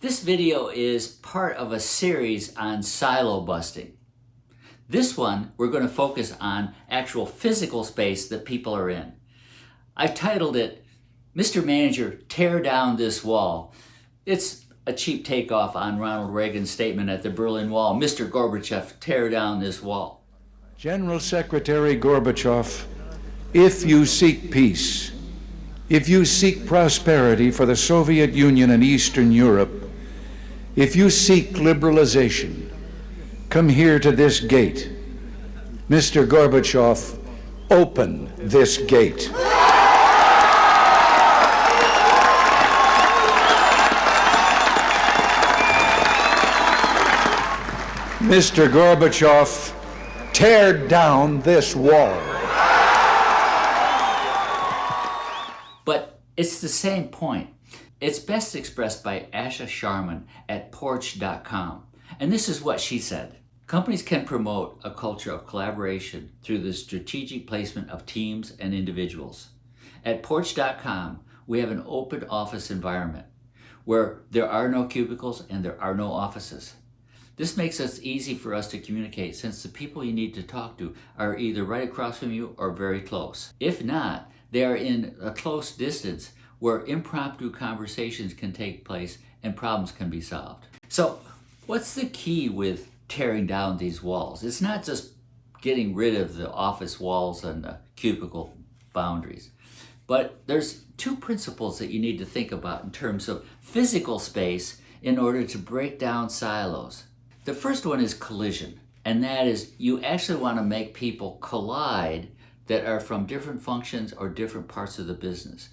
This video is part of a series on silo busting. This one, we're going to focus on actual physical space that people are in. I've titled it, Mr. Manager, Tear Down This Wall. It's a cheap takeoff on Ronald Reagan's statement at the Berlin Wall, Mr. Gorbachev, tear down this wall. General Secretary Gorbachev, if you seek peace, if you seek prosperity for the Soviet Union and Eastern Europe, if you seek liberalization, come here to this gate. Mr. Gorbachev, open this gate. Mr. Gorbachev, tear down this wall. But it's the same point. It's best expressed by Asha Sharman at Porch.com. And this is what she said. Companies can promote a culture of collaboration through the strategic placement of teams and individuals. At Porch.com, we have an open office environment where there are no cubicles and there are no offices. This makes it easy for us to communicate since the people you need to talk to are either right across from you or very close. If not, they are in a close distance where impromptu conversations can take place and problems can be solved. So, what's the key with tearing down these walls? It's not just getting rid of the office walls and the cubicle boundaries, but there's two principles that you need to think about in terms of physical space in order to break down silos. The first one is collision, and that is you actually want to make people collide that are from different functions or different parts of the business.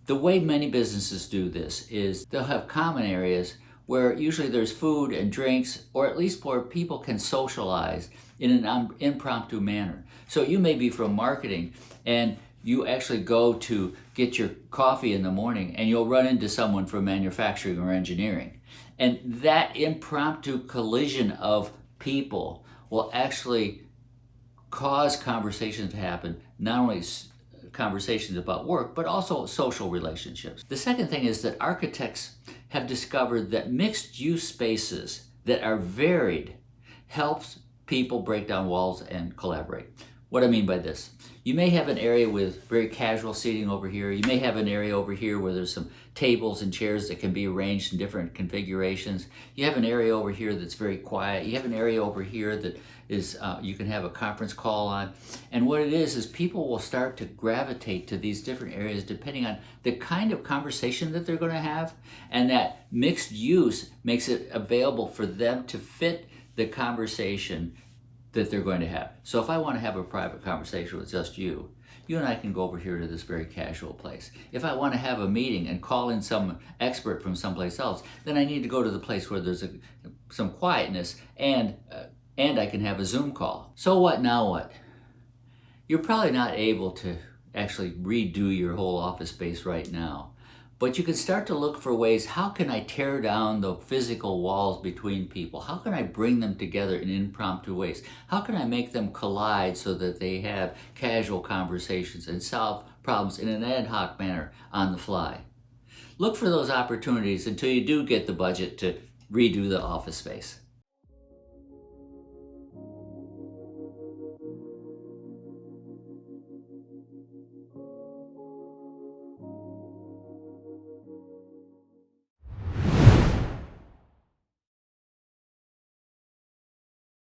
The way many businesses do this is they'll have common areas where usually there's food and drinks, or at least where people can socialize in an impromptu manner. So you may be from marketing and you actually go to get your coffee in the morning and you'll run into someone from manufacturing or engineering. And that impromptu collision of people will actually cause conversations to happen, not only conversations about work, but also social relationships. The second thing is that architects have discovered that mixed-use spaces that are varied helps people break down walls and collaborate. What I mean by this, you may have an area with very casual seating over here. You may have an area over here where there's some tables and chairs that can be arranged in different configurations. You have an area over here that's very quiet. You have an area over here that is you can have a conference call on. And what it is people will start to gravitate to these different areas depending on the kind of conversation that they're going to have. And that mixed use makes it available for them to fit the conversation that they're going to have. So if I want to have a private conversation with just you and I can go over here to this very casual place. If I want to have a meeting and call in some expert from someplace else, then I need to go to the place where there's some quietness and I can have a Zoom call. So what now what? You're probably not able to actually redo your whole office space right now. But you can start to look for ways, how can I tear down the physical walls between people? How can I bring them together in impromptu ways? How can I make them collide so that they have casual conversations and solve problems in an ad hoc manner on the fly? Look for those opportunities until you do get the budget to redo the office space.